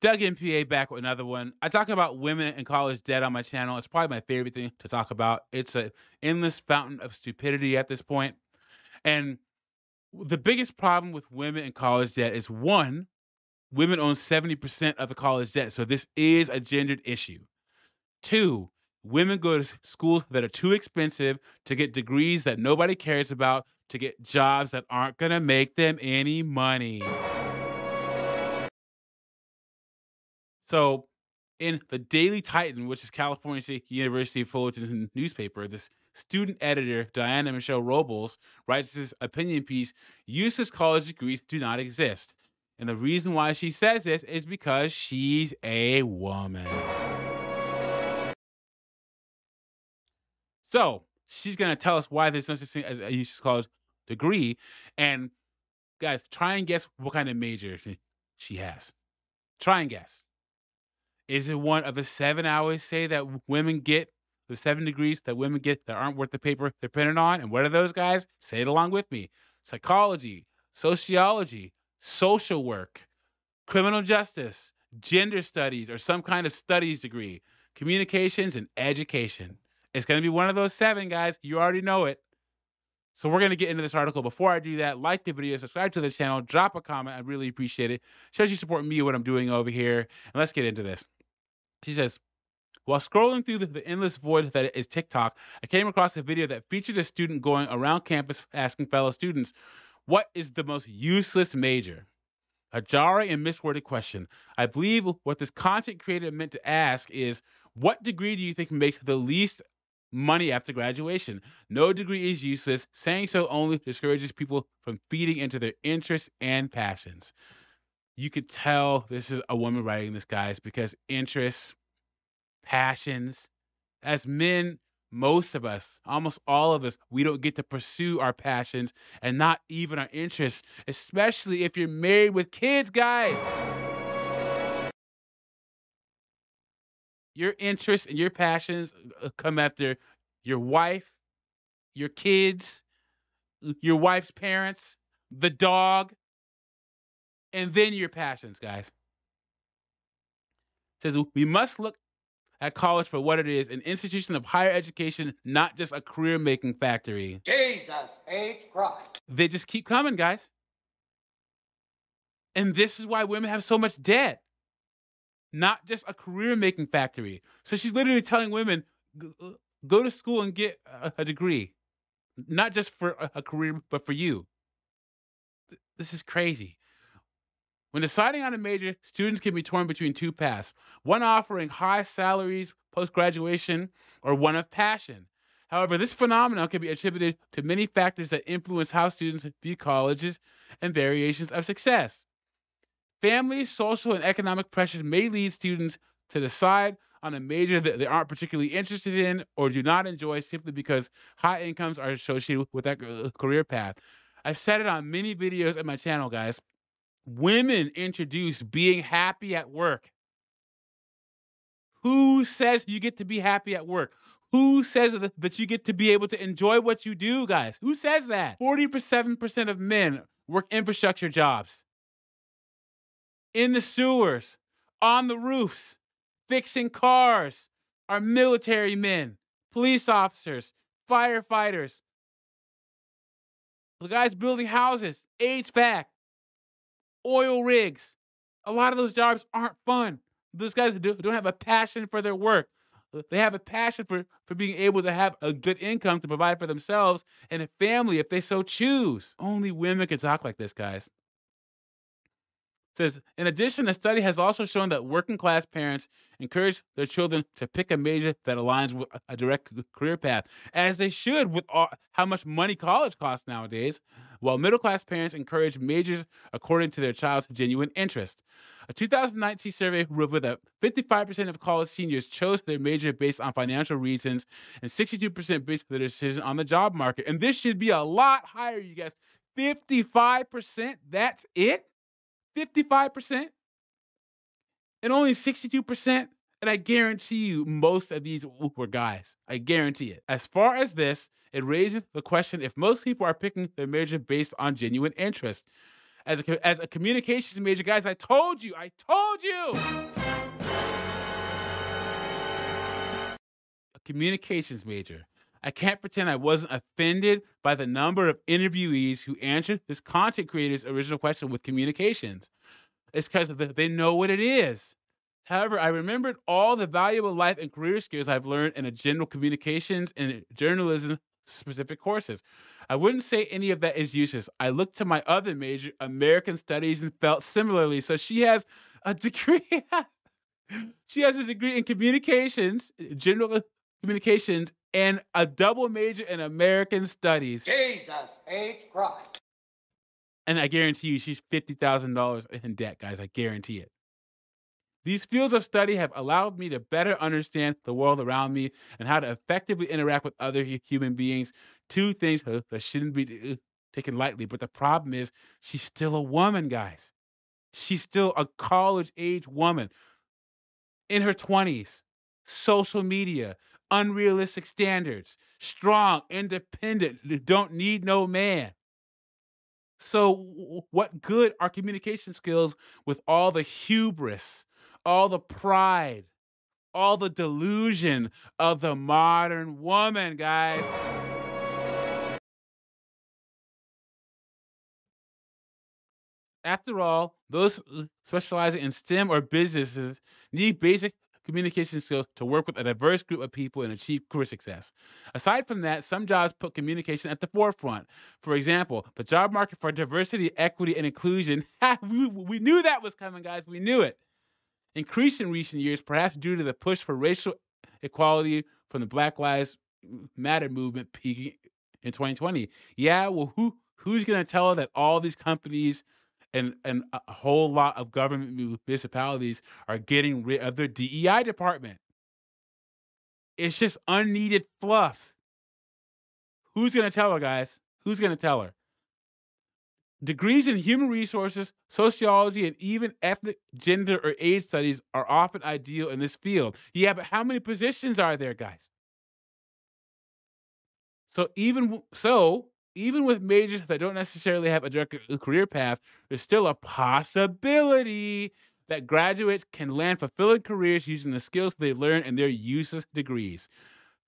Doug MPA back with another one. I talk about women in college debt on my channel. It's probably my favorite thing to talk about. It's an endless fountain of stupidity at this point. And the biggest problem with women in college debt is one, women own 70% of the college debt. So this is a gendered issue. Two, women go to schools that are too expensive to get degrees that nobody cares about, to get jobs that aren't going to make them any money. So, in the Daily Titan, which is California State University Fullerton's newspaper, this student editor, Diana Michelle Robles, writes this opinion piece: useless college degrees do not exist. And the reason why she says this is because she's a woman. So, she's going to tell us why there's no such thing as a useless college degree. And guys, try and guess what kind of major she has. Try and guess. Is it one of the 7 hours say that women get, the 7 degrees that women get that aren't worth the paper they're printed on? And what are those guys? Say it along with me. Psychology, sociology, social work, criminal justice, gender studies, or some kind of studies degree, communications, and education. It's going to be one of those 7, guys. You already know it. So we're going to get into this article. Before I do that, like the video, subscribe to the channel, drop a comment. I really appreciate it. Shows you support me and what I'm doing over here. And let's get into this. She says, while scrolling through the endless void that is TikTok, I came across a video that featured a student going around campus asking fellow students, what is the most useless major? A jarring and misworded question. I believe what this content creator meant to ask is, what degree do you think makes the least money after graduation? No degree is useless. Saying so only discourages people from feeding into their interests and passions. You could tell this is a woman writing this, guys, because interests, passions, as men, most of us, almost all of us, we don't get to pursue our passions and not even our interests, especially if you're married with kids, guys. Your interests and your passions come after your wife, your kids, your wife's parents, the dog, and then your passions, guys. It says we must look at college for what it is, an institution of higher education, not just a career-making factory. Jesus H. Christ. They just keep coming, guys. And this is why women have so much debt, not just a career-making factory. So she's literally telling women, go to school and get a degree, not just for a career, but for you. This is crazy. When deciding on a major, students can be torn between two paths, one offering high salaries post-graduation or one of passion. However, this phenomenon can be attributed to many factors that influence how students view colleges and variations of success. Family, social, and economic pressures may lead students to decide on a major that they aren't particularly interested in or do not enjoy simply because high incomes are associated with that career path. I've said it on many videos on my channel, guys. Women introduce being happy at work. Who says you get to be happy at work? Who says that you get to be able to enjoy what you do, guys? Who says that? 47% of men work infrastructure jobs. In the sewers, on the roofs, fixing cars, are military men, police officers, firefighters, the guys building houses, HVAC, oil rigs. A lot of those jobs aren't fun. Those guys don't have a passion for their work. They have a passion for being able to have a good income to provide for themselves and a family if they so choose. Only women can talk like this, guys. Says, in addition, a study has also shown that working class parents encourage their children to pick a major that aligns with a direct career path, as they should with how much money college costs nowadays, while middle class parents encourage majors according to their child's genuine interest. A 2019 survey revealed that 55% of college seniors chose their major based on financial reasons and 62% based their decision on the job market. And this should be a lot higher, you guys. 55%? That's it? 55% and only 62%. And I guarantee you, most of these were guys. I guarantee it. As far as this, it raises the question if most people are picking their major based on genuine interest. As a communications major, guys, I told you. A communications major. I can't pretend I wasn't offended by the number of interviewees who answered this content creator's original question with communications. It's because they know what it is. However, I remembered all the valuable life and career skills I've learned in a general communications and journalism specific courses. I wouldn't say any of that is useless. I looked to my other major, American Studies, and felt similarly. So she has a degree. She has a degree in communications, general communications, and a double major in American Studies. Jesus H. Christ. And I guarantee you, she's $50,000 in debt, guys. I guarantee it. These fields of study have allowed me to better understand the world around me and how to effectively interact with other human beings. Two things that shouldn't be taken lightly. But the problem is, she's still a woman, guys. She's still a college age woman in her 20s. Social media, unrealistic standards, strong, independent, don't need no man. So, what good are communication skills with all the hubris, all the pride, all the delusion of the modern woman, guys? After all, those specializing in STEM or businesses need basic communication skills to work with a diverse group of people and achieve career success. Aside from that, some jobs put communication at the forefront. For example, the job market for diversity, equity, and inclusion. We knew that was coming, guys. We knew it. Increased in recent years, perhaps due to the push for racial equality from the Black Lives Matter movement peaking in 2020. Yeah, well, who's going to tell her that all these companies and a whole lot of government municipalities are getting rid of their DEI department? It's just unneeded fluff. Who's going to tell her, guys? Who's going to tell her? Degrees in human resources, sociology, and even ethnic, gender, or age studies are often ideal in this field. Yeah, but how many positions are there, guys? So even with majors that don't necessarily have a direct career path, there's still a possibility that graduates can land fulfilling careers using the skills they learn in their useless degrees.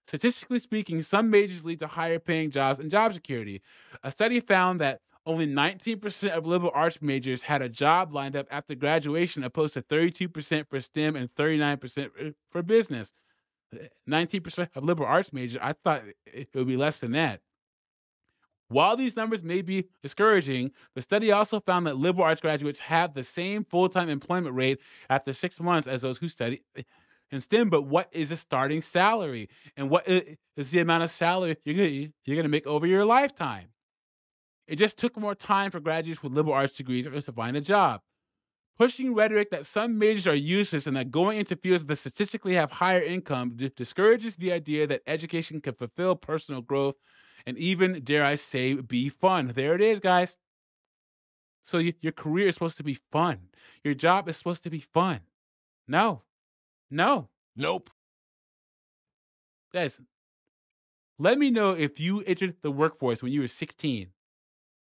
Statistically speaking, some majors lead to higher paying jobs and job security. A study found that only 19% of liberal arts majors had a job lined up after graduation, opposed to 32% for STEM and 39% for business. 19% of liberal arts majors, I thought it would be less than that. While these numbers may be discouraging, the study also found that liberal arts graduates have the same full-time employment rate after 6 months as those who study in STEM. But what is a starting salary? And what is the amount of salary you're gonna make over your lifetime? It just took more time for graduates with liberal arts degrees to find a job. Pushing rhetoric that some majors are useless and that going into fields that statistically have higher income discourages the idea that education can fulfill personal growth and even, dare I say, be fun. There it is, guys. So your career is supposed to be fun. Your job is supposed to be fun. No, no. Nope. Guys, let me know if you entered the workforce when you were 16,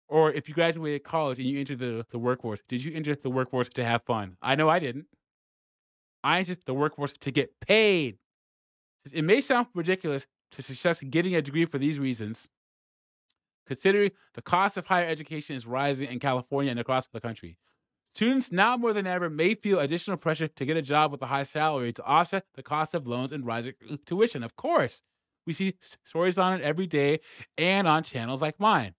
or if you graduated college and you entered the workforce. Did you enter the workforce to have fun? I know I didn't. I entered the workforce to get paid. It may sound ridiculous to suggest getting a degree for these reasons, considering the cost of higher education is rising in California and across the country. Students now more than ever may feel additional pressure to get a job with a high salary to offset the cost of loans and rising tuition. Of course, we see stories on it every day and on channels like mine.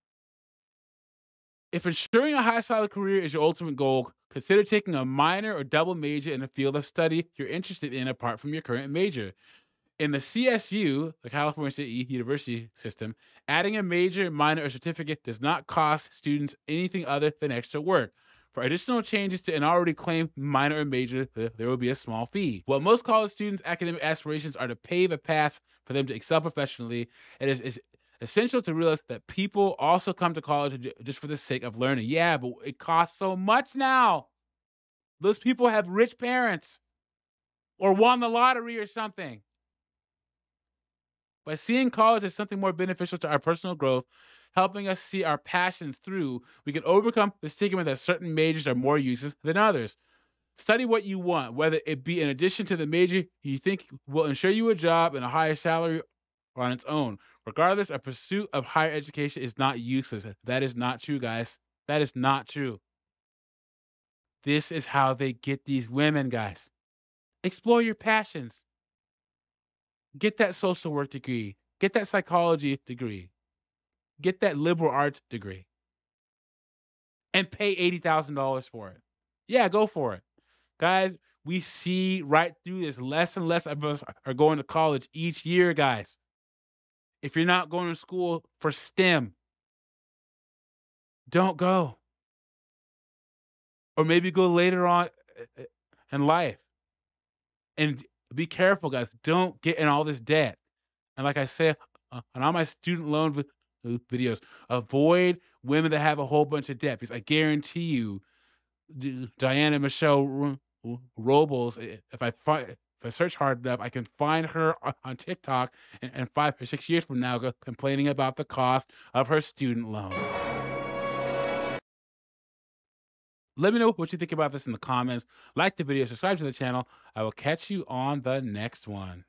If ensuring a high salary career is your ultimate goal, consider taking a minor or double major in a field of study you're interested in apart from your current major. In the CSU, the California State University system, adding a major, minor, or certificate does not cost students anything other than extra work. For additional changes to an already claimed minor or major, there will be a small fee. While most college students' academic aspirations are to pave a path for them to excel professionally, it is essential to realize that people also come to college just for the sake of learning. Yeah, but it costs so much now. Those people have rich parents or won the lottery or something. By seeing college as something more beneficial to our personal growth, helping us see our passions through, we can overcome the stigma that certain majors are more useless than others. Study what you want, whether it be in addition to the major you think will ensure you a job and a higher salary on its own. Regardless, a pursuit of higher education is not useless. That is not true, guys. That is not true. This is how they get these women, guys. Explore your passions. Get that social work degree. Get that psychology degree. Get that liberal arts degree. And pay $80,000 for it. Yeah, go for it. Guys, we see right through this. Less and less of us are going to college each year, guys. If you're not going to school for STEM, don't go. Or maybe go later on in life. And be careful, guys. Don't get in all this debt. And like I said on all my student loan videos, avoid women that have a whole bunch of debt, because I guarantee you, Diana Michelle Robles, if I search hard enough, I can find her on TikTok and 5 or 6 years from now complaining about the cost of her student loans. Let me know what you think about this in the comments. Like the video, subscribe to the channel. I will catch you on the next one.